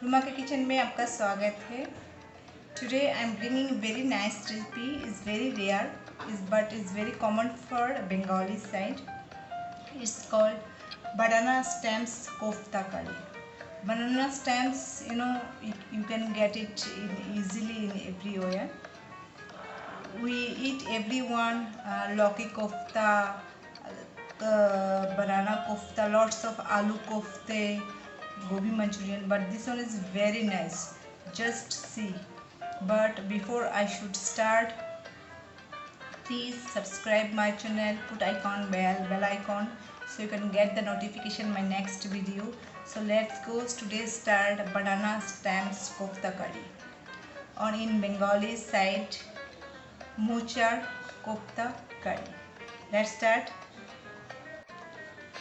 रुमा के किचन में आपका स्वागत है। Today I am bringing a very nice recipe. It's very rare, but it's very common for Bengali side. It's called banana stems kofta curry. Banana stems, you can get it easily in everywhere. We eat everyone loki kofta, banana kofta, lots of aloo kofte, gobi manchurian, but this one is very nice. Just see. But before I should start, please subscribe my channel, put bell icon, so you can get the notification my next video. So let's go. Today start banana stems kofta curry, or in Bengali side mochar kofta curry. Let's start.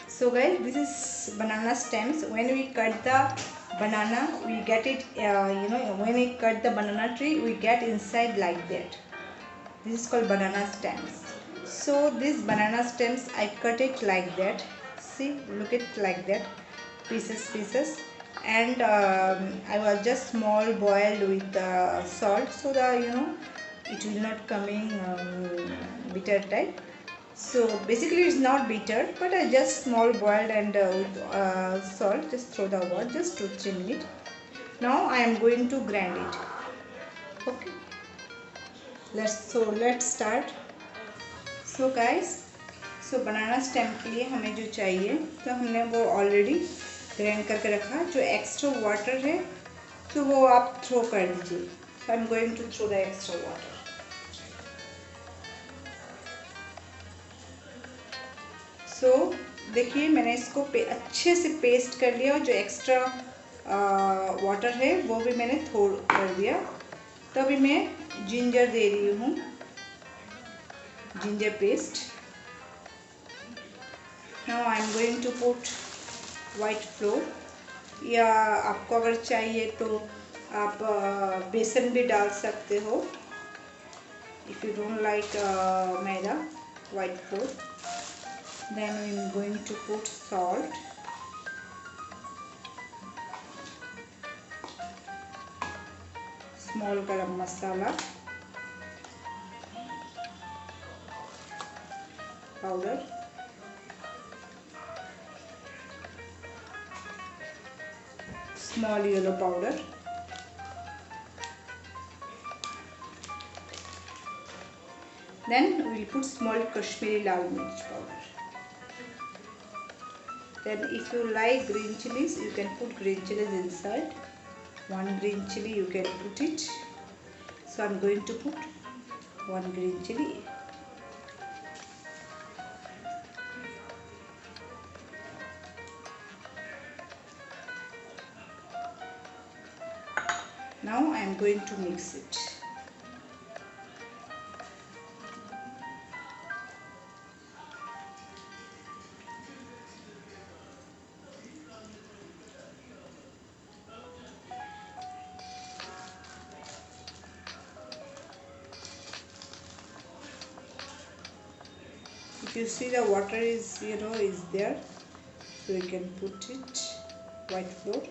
So guys, this is banana stems. When we cut the banana, we get it, when we cut the banana tree, we get inside like that. This is called banana stems. So these banana stems, I cut it like that. See, look it like that, pieces. And I was just small boiled with salt, so that it will not coming bitter type. So basically it's not bitter, but I just small boiled and with salt, just throw the water, just 2-3 minutes. Now I am going to grind it. Okay, let's start. So guys, banana stem के लिए हमें जो चाहिए, तो हमने वो already grind करके रखा। जो एक्स्ट्रा वाटर है तो वो आप थ्रो कर दीजिए। So I am going to throw the extra water. सो देखिए, मैंने इसको अच्छे से पेस्ट कर लिया और जो एक्स्ट्रा वाटर है वो भी मैंने थोड़ा कर दिया। तो अभी मैं जिंजर दे रही हूँ, ginger paste. Now I am going to put white flour, या आपको अगर चाहिए तो आप बेसन भी डाल सकते हो, if you don't like maida, white floor. Then I am going to put salt, small garam masala powder, small yellow powder, then we will put small Kashmiri lal mirch powder. Then if you like green chilies, you can put green chilies inside. 1 green chili you can put it. So I am going to put 1 green chili. Now I am going to mix it. If you see the water is is there, so you can put it white flour.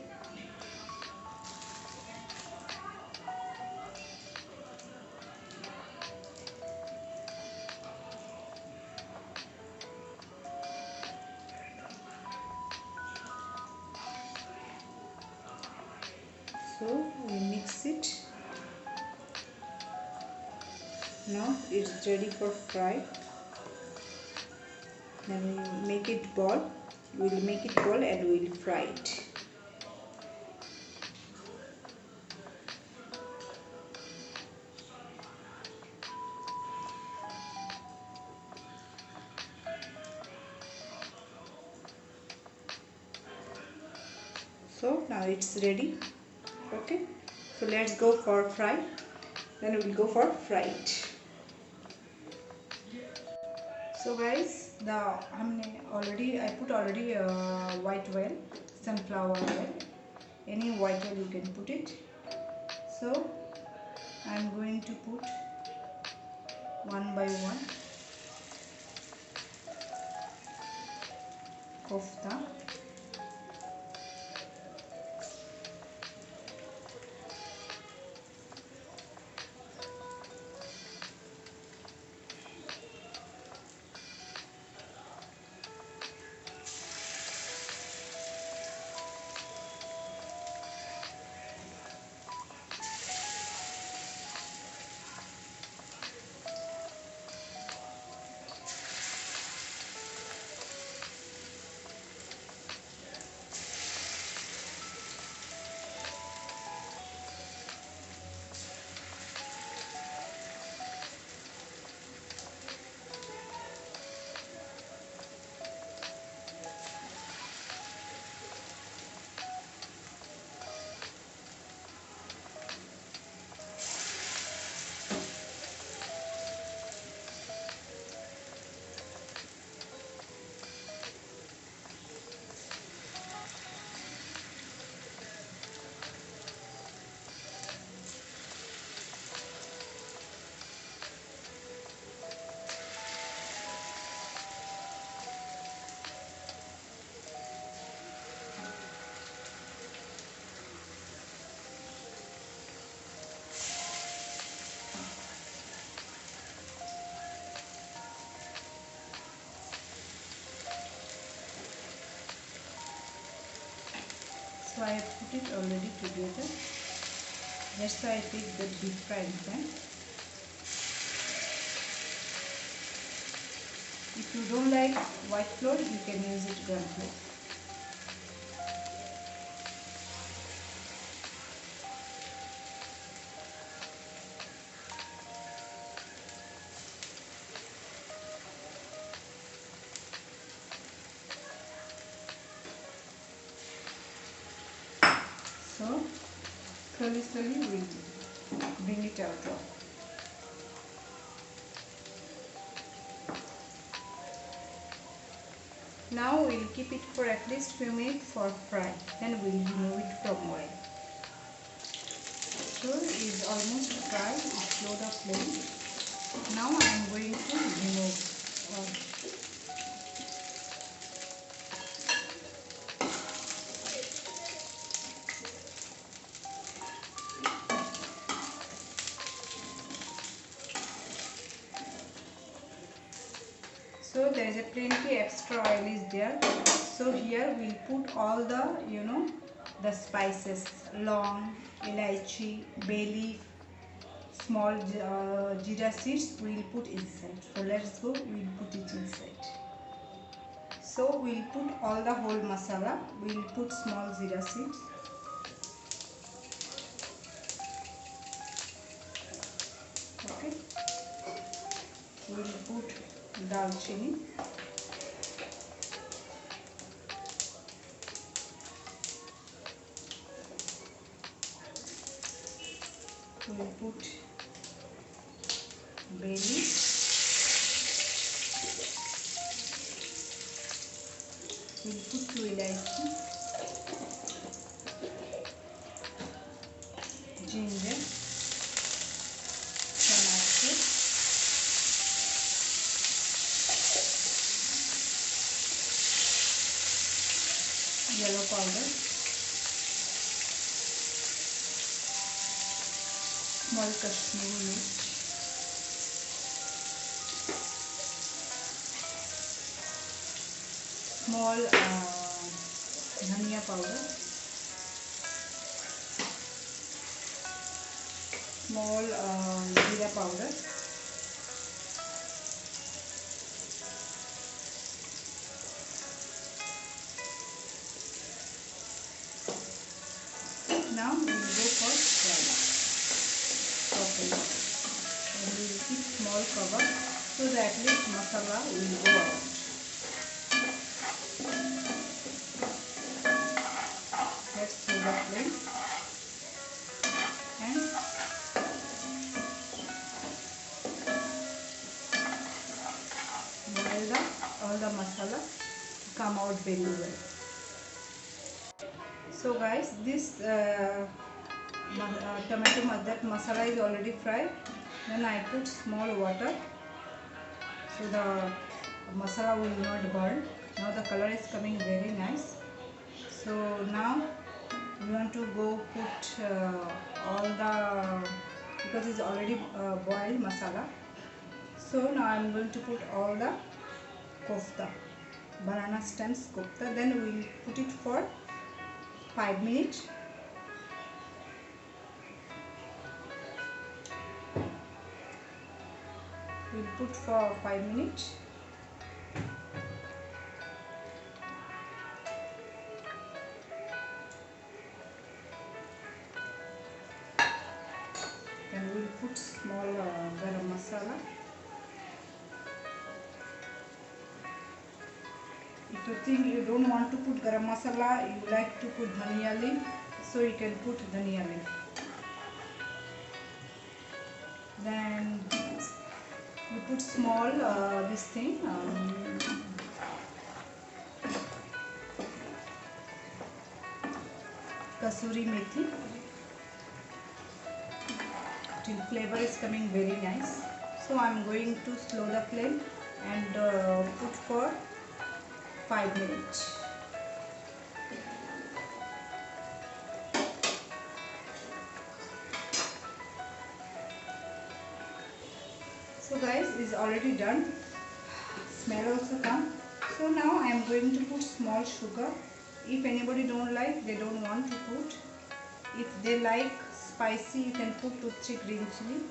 So we mix it. Now it's ready for fry. Then we make it ball. We'll make it ball and we'll fry it. So now it's ready. Okay, so let's go for fry. Then we'll go for fry it. So guys, I put already white oil, sunflower oil, any white oil you can put it. So I am going to put one by one kofta. So I have put it already together. That's why I take the deep frying pan. If you don't like white flour, you can use it gram flour. So slowly we'll bring it out of. Now we'll keep it for at least few minutes for fry. Then we'll remove it from oil. So it is almost fried. It's low the flame. Now I am going to remove oil. So there is a plenty extra oil is there. So here we'll put all the the spices, long, elaichi, bay leaf, small jeera seeds we'll put inside. So let's go, we'll put it inside. So we'll put all the whole masala. We'll put small jeera seeds. Okay. We'll put dalchini. We'll put bay leaf. We'll put 2 ilaichi, ginger, tomato, yellow powder, small Kashmiri mirch, small dhania powder, small jeera powder, now we will go for fry properly, and we will keep small cover so that at least masala will go out. Let's throw the flame and boil all the masala to come out very well. So guys, this that masala is already fried. Then I put small water so the masala will not burn. Now the color is coming very nice. So now we want to go put all the, because it's already boiled masala. So now I am going to put all the kofta, banana stems kofta. Then we will put it for 5 minutes. We'll put for 5 minutes. Then we'll put small garam masala. If you think you don't want to put garam masala, you like to put dhania leaf, so you can put dhania leaf. Then we put small this thing kasuri methi, till flavor is coming very nice. So I am going to slow the flame and put for 5 minutes. So guys, is already done. Smell also come. So now I am going to put small sugar If anybody don't like, they don't want to put. If they like spicy, you can put 2-3 green chili.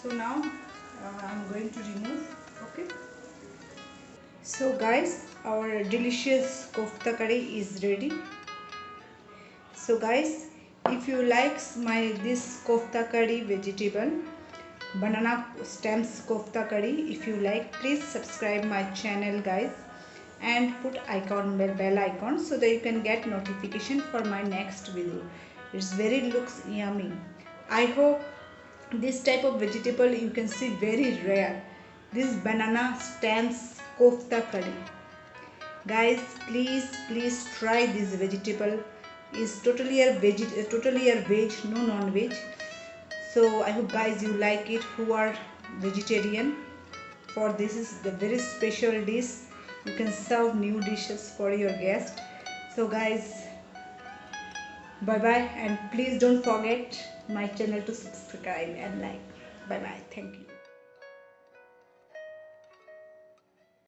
So now I'm going to remove. Okay. So guys, our delicious kofta curry is ready. So guys, if you like this kofta curry vegetable, banana stems kofta curry, if you like, please subscribe my channel guys, and put bell icon so that you can get notification for my next video. It's very looks yummy. I hope this type of vegetable you can see very rare. This banana stems kofta curry. Guys, please try this vegetable. Is totally a veg, no non-veg. So I hope guys you like it who are vegetarian. For this is the very special dish. You can serve new dishes for your guest. So guys, bye bye, and please don't forget my channel to subscribe and like. Bye bye. Thank you.